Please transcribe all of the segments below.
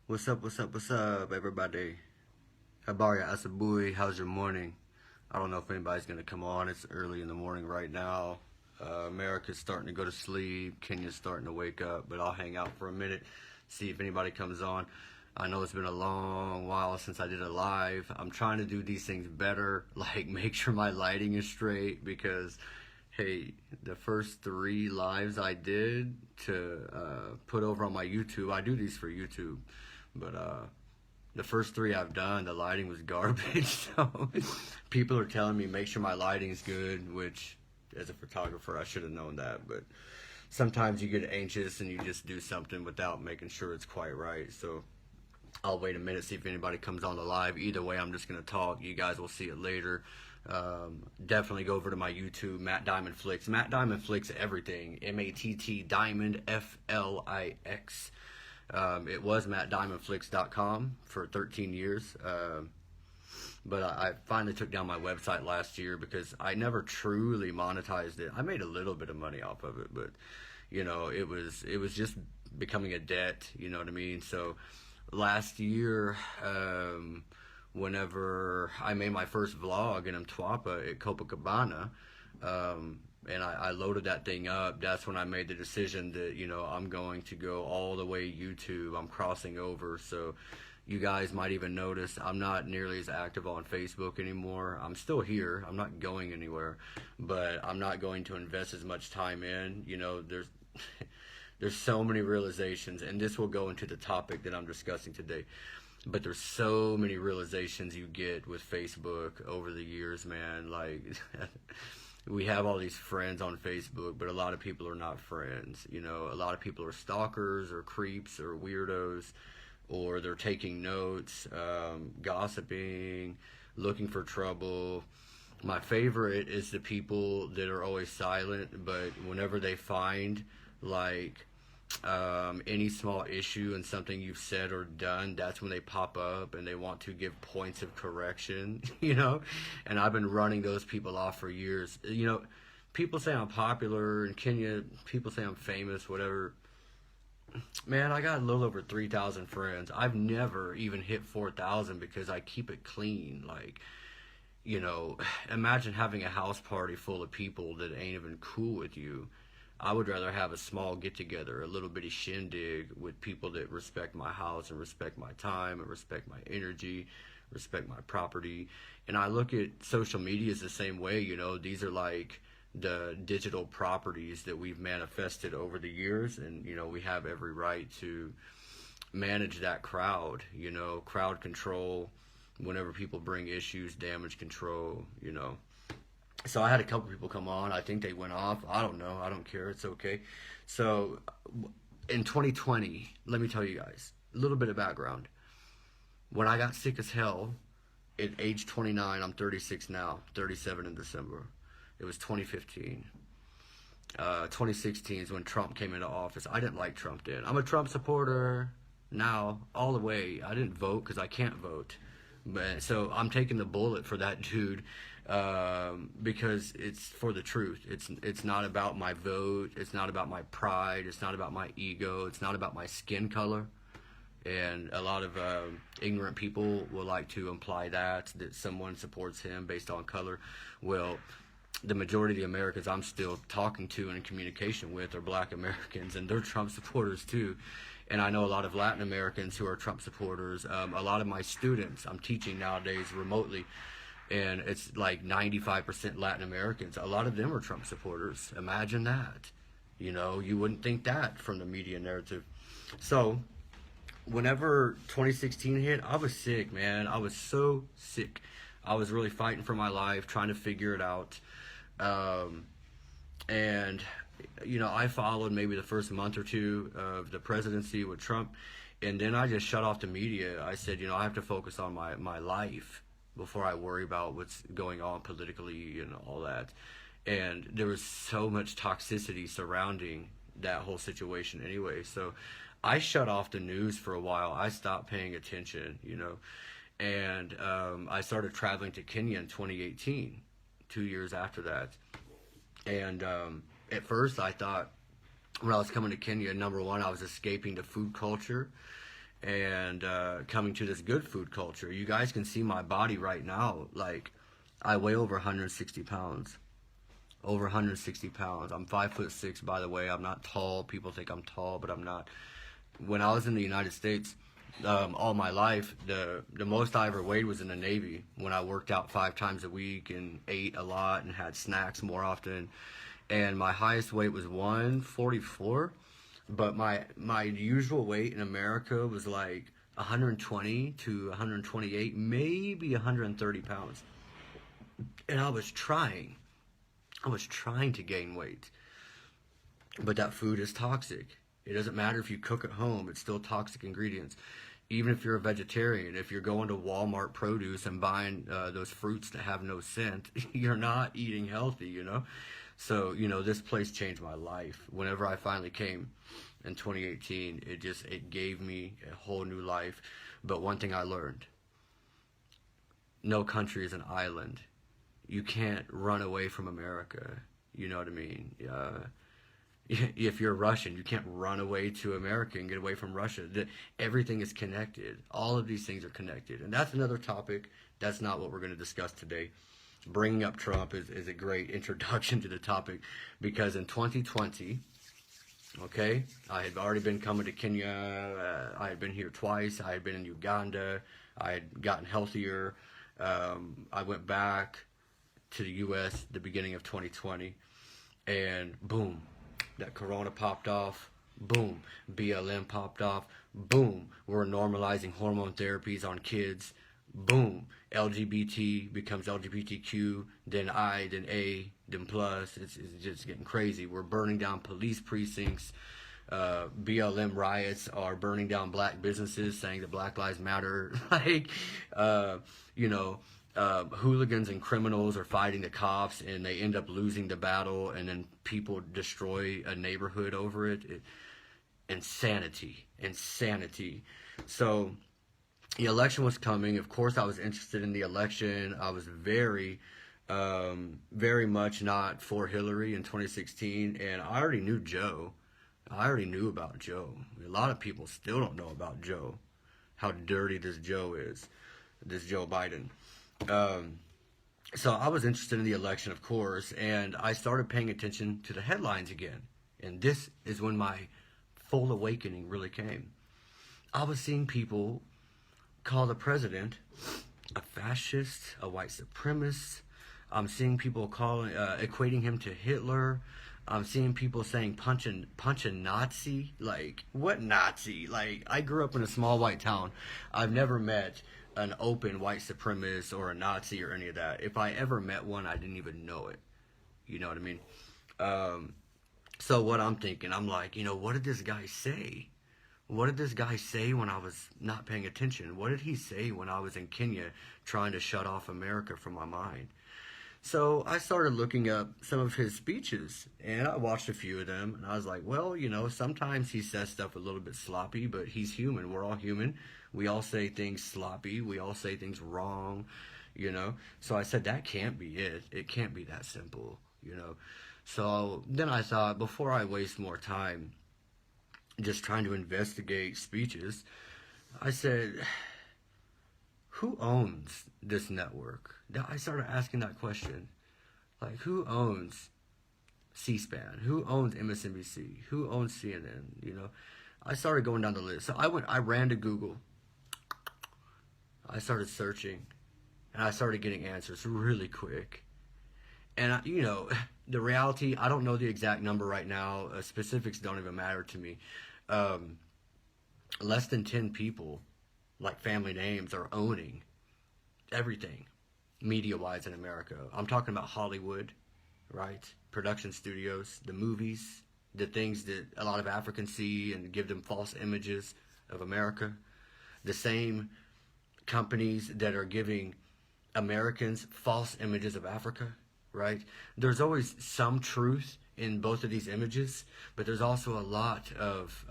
What's up, everybody? Habarya Asabui, how's your morning? I don't know if anybody's going to come on. It's early in the morning right now. America's starting to go to sleep. Kenya's starting to wake up, but I'll hang out for a minute, see if anybody comes on. I know it's been a long while since I did a live. I'm trying to do these things better, like make sure my lighting is straight because, hey, the first 3 lives I did to put over on my YouTube, I do these for YouTube, but the first 3 I've done, the lighting was garbage. So people are telling me make sure my lighting's good, which as a photographer I should have known that. But sometimes you get anxious and you just do something without making sure it's quite right. So I'll wait a minute, see if anybody comes on the live. Either way, I'm just going to talk. You guys will see it later. Definitely go over to my YouTube, Matt Diamond Flix. Matt Diamond Flix everything. M-A-T-T Diamond F-L-I-X. It was mattdiamondflix.com for 13 years. But I finally took down my website last year because I never truly monetized it. I made a little bit of money off of it, but you know, it was just becoming a debt, you know what I mean? So last year, whenever I made my first vlog in Mtwapa at Copacabana, and I loaded that thing up, that's when I made the decision that, you know, I'm going to go all the way YouTube. I'm crossing over. So you guys might even notice I'm not nearly as active on Facebook anymore. I'm still here. I'm not going anywhere, but I'm not going to invest as much time in. You know, there's there's so many realizations, and this will go into the topic that I'm discussing today. But there's so many realizations you get with Facebook over the years, man. Like we have all these friends on Facebook, but a lot of people are not friends. You know, a lot of people are stalkers or creeps or weirdos, or they're taking notes, gossiping, looking for trouble. My favorite is the people that are always silent, but whenever they find like any small issue in something you've said or done, that's when they pop up and they want to give points of correction, you know? And I've been running those people off for years. You know, people say I'm popular in Kenya, people say I'm famous, whatever. Man, I got a little over 3,000 friends. I've never even hit 4,000 because I keep it clean. Like, you know, imagine having a house party full of people that ain't even cool with you. I would rather have a small get together, a little bitty shindig with people that respect my house and respect my time and respect my energy, respect my property. And I look at social media as the same way, you know, these are like the digital properties that we've manifested over the years, and you know, we have every right to manage that crowd, you know, crowd control, whenever people bring issues, damage control, you know. So I had a couple people come on. I think they went off. I don't know. I don't care. It's okay. So in 2020, let me tell you guys a little bit of background. When I got sick as hell at age 29, I'm 36 now, 37 in December. It was 2015. 2016 is when Trump came into office. I didn't like Trump then. I'm a Trump supporter now, all the way. I didn't vote because I can't vote. But, so I'm taking the bullet for that dude because it's for the truth. It's not about my vote. It's not about my pride. It's not about my ego. It's not about my skin color. And a lot of ignorant people will like to imply that someone supports him based on color. Well, the majority of the Americans I'm still talking to and in communication with are black Americans, and they're Trump supporters too. And I know a lot of Latin Americans who are Trump supporters. A lot of my students, I'm teaching nowadays remotely, and it's like 95% Latin Americans. A lot of them are Trump supporters. Imagine that. You know, you wouldn't think that from the media narrative. So whenever 2016 hit, I was sick, man. I was so sick. I was really fighting for my life, trying to figure it out. And you know, I followed maybe the first month or two of the presidency with Trump, and then I just shut off the media. I said, you know, I have to focus on my life before I worry about what's going on politically and all that. And there was so much toxicity surrounding that whole situation anyway. So I shut off the news for a while. I stopped paying attention, you know, and I started traveling to Kenya in 2018, 2 years after that. And at first I thought when I was coming to Kenya, number one, I was escaping the food culture, and coming to this good food culture. You guys can see my body right now. Like, I weigh over 160 pounds. Over 160 pounds. I'm 5'6", by the way. I'm not tall. People think I'm tall, but I'm not. When I was in the United States, all my life, the most I ever weighed was in the Navy, when I worked out 5 times a week and ate a lot and had snacks more often. And my highest weight was 144, but my usual weight in America was like 120 to 128, maybe 130 pounds. And I was trying to gain weight. But that food is toxic. It doesn't matter if you cook at home, it's still toxic ingredients. Even if you're a vegetarian, if you're going to Walmart produce and buying those fruits that have no scent, you're not eating healthy, you know? So, you know, this place changed my life. Whenever I finally came in 2018, it gave me a whole new life. But one thing I learned, no country is an island. You can't run away from America. You know what I mean? If you're Russian, you can't run away to America and get away from Russia. Everything is connected. All of these things are connected. And that's another topic. That's not what we're going to discuss today. Bringing up Trump is a great introduction to the topic, because in 2020, okay, I had already been coming to Kenya. I had been here twice. I had been in Uganda. I had gotten healthier. I went back to the U.S. the beginning of 2020, and boom, that Corona popped off. Boom, BLM popped off. Boom, we're normalizing hormone therapies on kids. Boom, LGBT becomes LGBTQ, then I, then A, then plus. It's just getting crazy. We're burning down police precincts. BLM riots are burning down black businesses, saying that Black Lives Matter. Like, you know, hooligans and criminals are fighting the cops, and they end up losing the battle, and then people destroy a neighborhood over it. Insanity. So the election was coming. Of course, I was interested in the election. I was very much not for Hillary in 2016, and I already knew Joe. I already knew about Joe. A lot of people still don't know about Joe, how dirty this Joe is, this Joe Biden. So I was interested in the election, of course, and I started paying attention to the headlines again. And this is when my full awakening really came. I was seeing people call the president a fascist, a white supremacist. I'm seeing people equating him to Hitler. I'm seeing people saying punch a Nazi. Like, what Nazi? Like, I grew up in a small white town. I've never met an open white supremacist or a Nazi or any of that. If I ever met one, I didn't even know it. You know what I mean? So what I'm thinking, I'm like, you know, what did this guy say? What did this guy say when I was not paying attention? What did he say when I was in Kenya trying to shut off America from my mind? So I started looking up some of his speeches, and I watched a few of them, and I was like, well, you know, sometimes he says stuff a little bit sloppy, but he's human. We're all human. We all say things sloppy. We all say things wrong, you know. So I said, that can't be it. It can't be that simple, you know. So then I thought, before I waste more time just trying to investigate speeches, I said, who owns this network? I started asking that question. Like, who owns C-SPAN? Who owns MSNBC? Who owns CNN? You know, I started going down the list. So I ran to Google. I started searching, and I started getting answers really quick. And, you know, the reality, I don't know the exact number right now. Specifics don't even matter to me. Less than 10 people, like family names, are owning everything media-wise in America. I'm talking about Hollywood, right? Production studios, the movies, the things that a lot of Africans see and give them false images of America. The same companies that are giving Americans false images of Africa, right? There's always some truth in both of these images, but there's also a lot of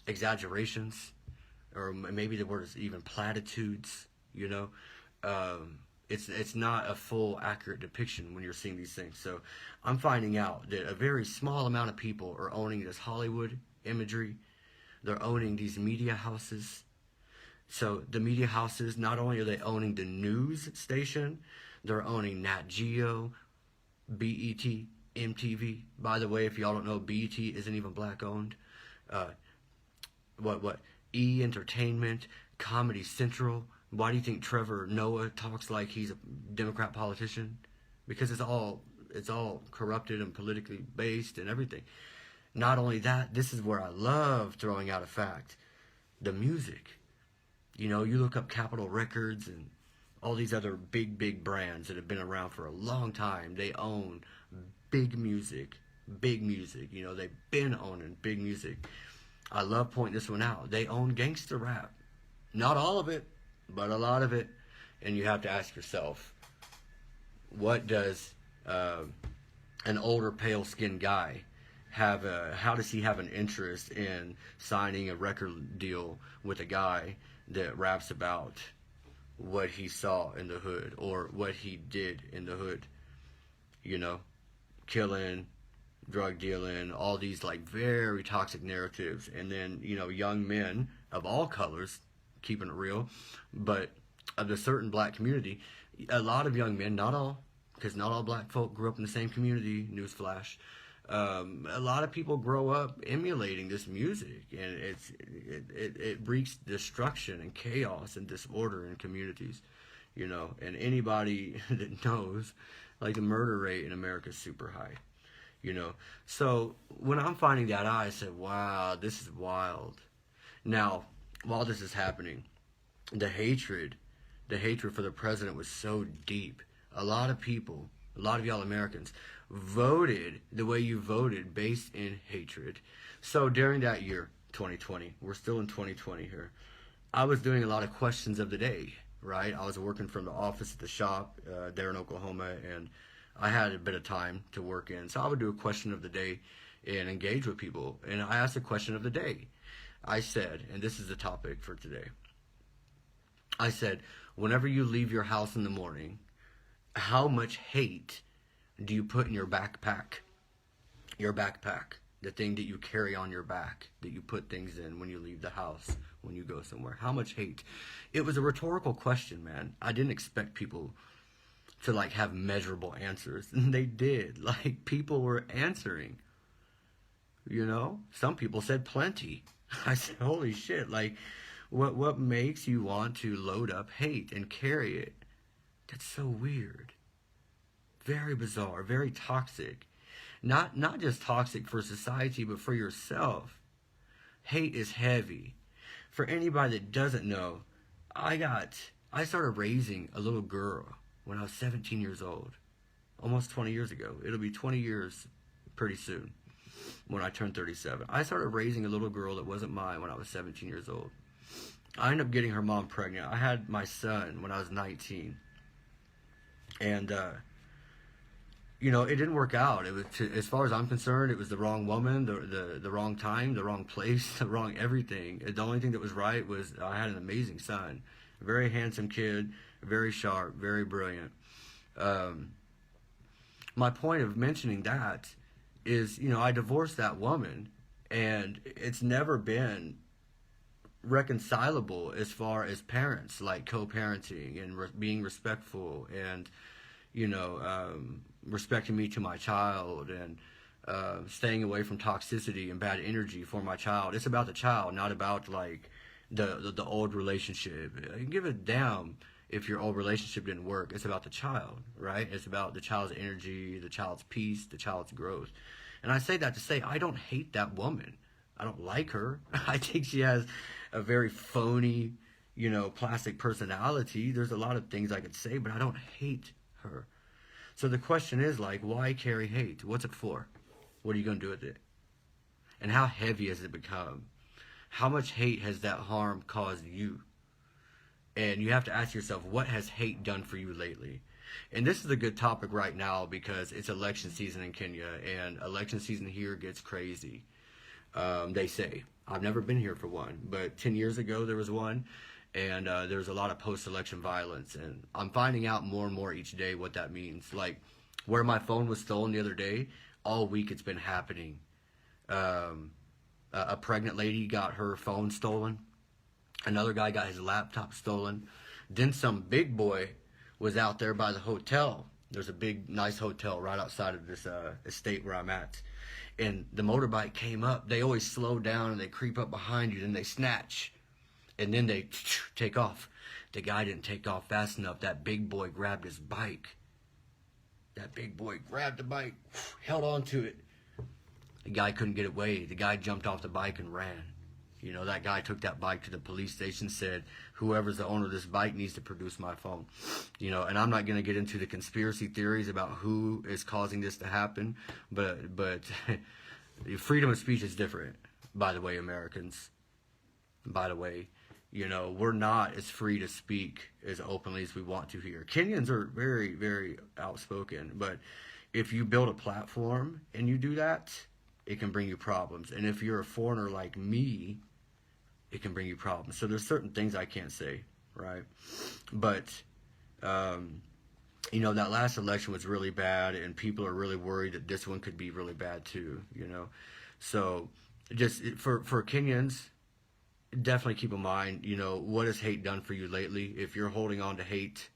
exaggerations, or maybe the word is even platitudes, you know. It's not a full accurate depiction when you're seeing these things. So I'm finding out that a very small amount of people are owning this Hollywood imagery, They're owning these media houses. So the media houses, not only are they owning the news station, they're owning Nat Geo, BET, MTV. By the way, if y'all don't know, BET isn't even black owned. Uh, what E Entertainment, Comedy Central. Why do you think Trevor Noah talks like he's a Democrat politician? Because it's all corrupted and politically based and everything. Not only that, this is where I love throwing out a fact. The music. You know, you look up Capitol Records and all these other big brands that have been around for a long time. They own big music. You know, they've been owning big music. I love pointing this one out. They own gangster rap. Not all of it, but a lot of it. And you have to ask yourself, what does an older, pale-skinned guy have? How does he have an interest in signing a record deal with a guy that raps about what he saw in the hood or what he did in the hood? You know, killing, drug dealing, all these like very toxic narratives. And then, you know, young men of all colors, keeping it real, but of a certain black community, a lot of young men, not all, because not all black folk grew up in the same community, newsflash. A lot of people grow up emulating this music, and it wreaks destruction and chaos and disorder in communities, you know. And anybody that knows, like, the murder rate in America is super high, you know. So when I'm finding that out, I said, wow, this is wild. Now, while this is happening, the hatred for the president was so deep. A lot of people, a lot of y'all Americans, voted the way you voted based in hatred. So during that year, 2020, we're still in 2020 here, I was doing a lot of questions of the day, right? I was working from the office at the shop there in Oklahoma, and I had a bit of time to work in. So I would do a question of the day and engage with people. And I asked a question of the day. I said, and this is the topic for today, I said, whenever you leave your house in the morning, how much hate do you put in your backpack? Your backpack, the thing that you carry on your back, that you put things in when you leave the house, when you go somewhere. How much hate? It was a rhetorical question, man. I didn't expect people to like have measurable answers, and they did. Like, people were answering. You know, some people said plenty. I said, holy shit, like, what makes you want to load up hate and carry it? That's so weird. Very bizarre, very toxic. Not just toxic for society, but for yourself. Hate is heavy. For anybody that doesn't know, I started raising a little girl when I was 17 years old. Almost 20 years ago. It'll be 20 years pretty soon when I turn 37. I started raising a little girl that wasn't mine when I was 17 years old. I ended up getting her mom pregnant. I had my son when I was 19. And, you know, it didn't work out. It was, as far as I'm concerned, it was the wrong woman, the wrong time, the wrong place, the wrong everything. The only thing that was right was I had an amazing son. A very handsome kid, very sharp, very brilliant. My point of mentioning that is, you know, I divorced that woman, and it's never been reconcilable as far as parents, like co-parenting and being respectful and, you know, respecting me to my child and staying away from toxicity and bad energy for my child. It's about the child, not about like the old relationship. You can give a damn if your old relationship didn't work. It's about the child, right? It's about the child's energy, the child's peace, the child's growth. And I say that to say I don't hate that woman. I don't like her. I think she has a very phony, you know, plastic personality. There's a lot of things I could say, but I don't hate her. So the question is, like, why carry hate? What's it for? What are you going to do with it? And how heavy has it become? How much hate has that harm caused you? And you have to ask yourself, what has hate done for you lately? And this is a good topic right now because it's election season in Kenya, and election season here gets crazy. They say. I've never been here for one, but 10 years ago there was one, and there was a lot of post-election violence, and I'm finding out more and more each day what that means. Like, where my phone was stolen the other day, all week it's been happening. A pregnant lady got her phone stolen. Another guy got his laptop stolen. Then some big boy was out there by the hotel. There's a big, nice hotel right outside of this estate where I'm at. And the motorbike came up. They always slow down and they creep up behind you and they snatch. And then they take off. The guy didn't take off fast enough. That big boy grabbed his bike. That big boy grabbed the bike, held on to it. The guy couldn't get away. The guy jumped off the bike and ran. You know, that guy took that bike to the police station, said, whoever's the owner of this bike needs to produce my phone. You know, and I'm not going to get into the conspiracy theories about who is causing this to happen, but freedom of speech is different, by the way, Americans. By the way, you know, we're not as free to speak as openly as we want to here. Kenyans are very, very outspoken, but if you build a platform and you do that, it can bring you problems. And if you're a foreigner like me, it can bring you problems. So there's certain things I can't say, right? But, you know, that last election was really bad, and people are really worried that this one could be really bad too, you know? So just for Kenyans, definitely keep in mind, you know, what has hate done for you lately? If you're holding on to hate,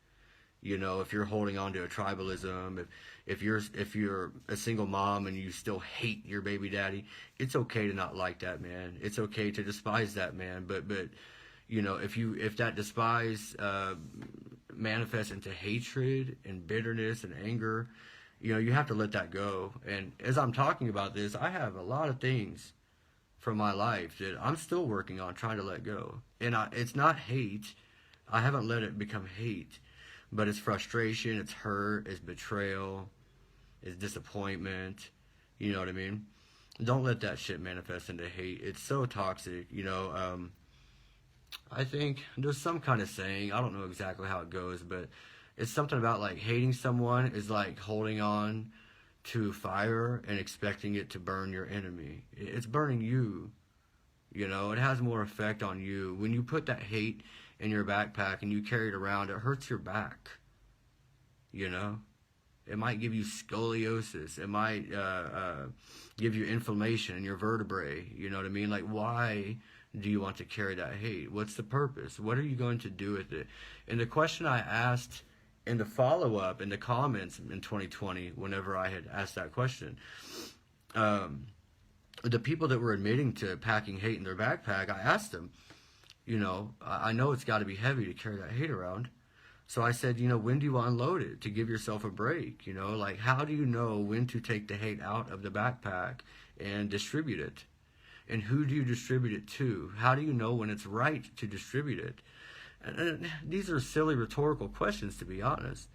you know, if you're holding on to a tribalism, if you're a single mom and you still hate your baby daddy, it's okay to not like that man. It's okay to despise that man. But you know, if that despise manifests into hatred and bitterness and anger, you know, you have to let that go. And as I'm talking about this, I have a lot of things from my life that I'm still working on trying to let go. And it's not hate. I haven't let it become hate. But it's frustration, it's hurt, it's betrayal, it's disappointment. You know what I mean? Don't let that shit manifest into hate. It's so toxic, you know. I think there's some kind of saying, I don't know exactly how it goes, but it's something about like hating someone is like holding on to fire and expecting it to burn your enemy. It's burning you. You know, it has more effect on you. When you put that hate in your backpack and you carry it around, it hurts your back. You know, it might give you scoliosis. It might give you inflammation in your vertebrae. You know what I mean? Like, why do you want to carry that hate? What's the purpose? What are you going to do with it? And the question I asked in the follow-up in the comments in 2020, whenever I had asked that question, the people that were admitting to packing hate in their backpack, I asked them, you know, I know it's got to be heavy to carry that hate around. So I said, you know, when do you unload it to give yourself a break? You know, like, how do you know when to take the hate out of the backpack and distribute it? And who do you distribute it to? How do you know when it's right to distribute it? And these are silly rhetorical questions, to be honest.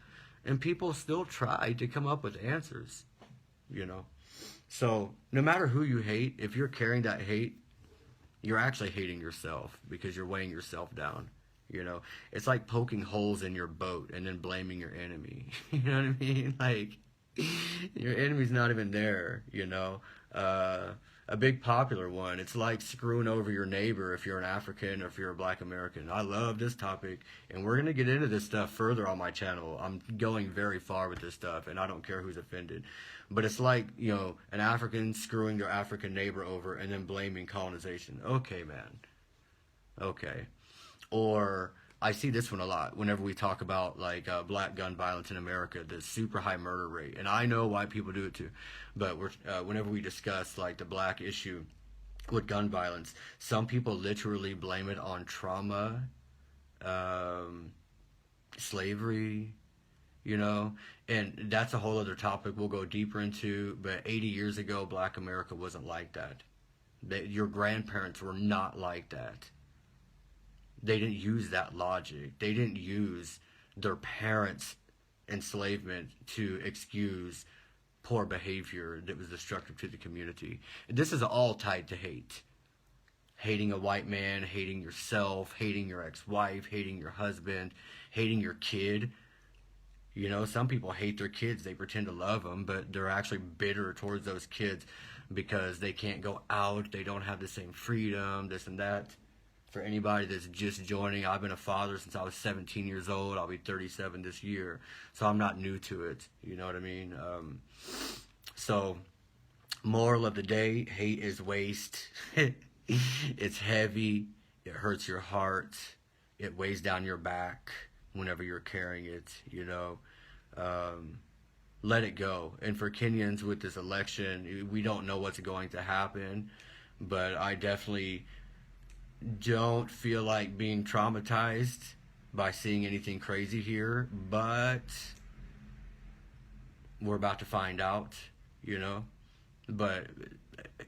And people still try to come up with answers, you know. So no matter who you hate, if you're carrying that hate, you're actually hating yourself because you're weighing yourself down. You know, it's like poking holes in your boat and then blaming your enemy. You know what I mean? Like, your enemy's not even there, you know. A big popular one, it's like screwing over your neighbor if you're an African or if you're a Black American. I love this topic, and we're going to get into this stuff further on my channel. I'm going very far with this stuff, and I don't care who's offended. But it's like, you know, an African screwing their African neighbor over and then blaming colonization. Okay, man. Okay. Or I see this one a lot whenever we talk about like black gun violence in America, the super high murder rate. And I know why people do it too. But whenever we discuss like the black issue with gun violence, some people literally blame it on trauma, slavery, you know, and that's a whole other topic we'll go deeper into. But 80 years ago, Black America wasn't like that. Your grandparents were not like that. They didn't use that logic. They didn't use their parents' enslavement to excuse poor behavior that was destructive to the community. This is all tied to hate. Hating a white man, hating yourself, hating your ex-wife, hating your husband, hating your kid. You know, some people hate their kids. They pretend to love them, but they're actually bitter towards those kids because they can't go out. They don't have the same freedom, this and that. For anybody that's just joining, I've been a father since I was 17 years old. I'll be 37 this year. So I'm not new to it. You know what I mean? So Moral of the day: hate is waste. It's heavy. It hurts your heart. It weighs down your back whenever you're carrying it. Um, let it go. And for Kenyans with this election, we don't know what's going to happen, but I definitely don't feel like being traumatized by seeing anything crazy here, but we're about to find out, you know. But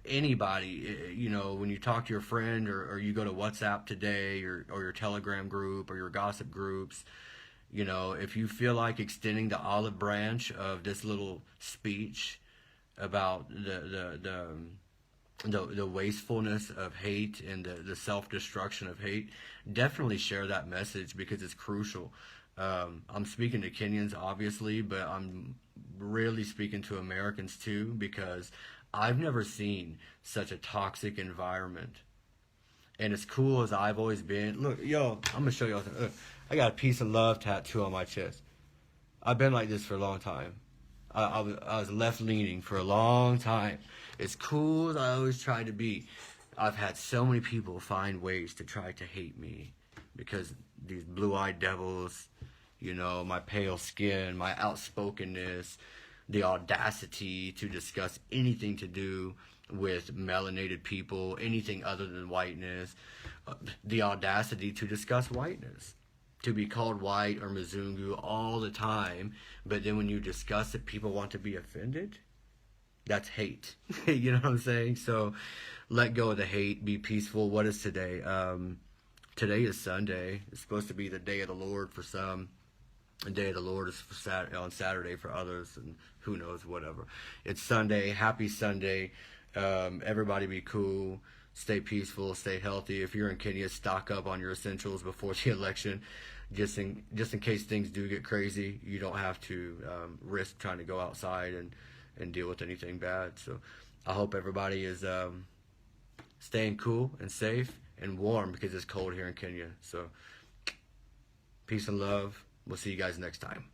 anybody, when you talk to your friend or you go to WhatsApp today or your Telegram group or your gossip groups, if you feel like extending the olive branch of this little speech about the wastefulness of hate and the self-destruction of hate, definitely share that message because it's crucial. I'm speaking to Kenyans, obviously, but I'm really speaking to Americans too, because I've never seen such a toxic environment. And as cool as I've always been, look, yo, I'm gonna show y'all something. Look, I got a peace of love tattoo on my chest. I've been like this for a long time. I was left leaning for a long time. As cool as I always tried to be, I've had so many people find ways to try to hate me because these blue-eyed devils, my pale skin, my outspokenness, the audacity to discuss anything to do with melanated people, anything other than whiteness, the audacity to discuss whiteness, to be called white or Mzungu all the time, but then when you discuss it, people want to be offended. That's hate. You know what I'm saying? So let go of the hate, be peaceful. What is today? Today is Sunday. It's supposed to be the day of the Lord for some. The day of the Lord is on Saturday for others, and who knows, whatever. It's Sunday. Happy Sunday. Everybody be cool. Stay peaceful. Stay healthy. If you're in Kenya, stock up on your essentials before the election, just in case things do get crazy. You don't have to risk trying to go outside and deal with anything bad. So I hope everybody is staying cool and safe and warm because it's cold here in Kenya. So peace and love. We'll see you guys next time.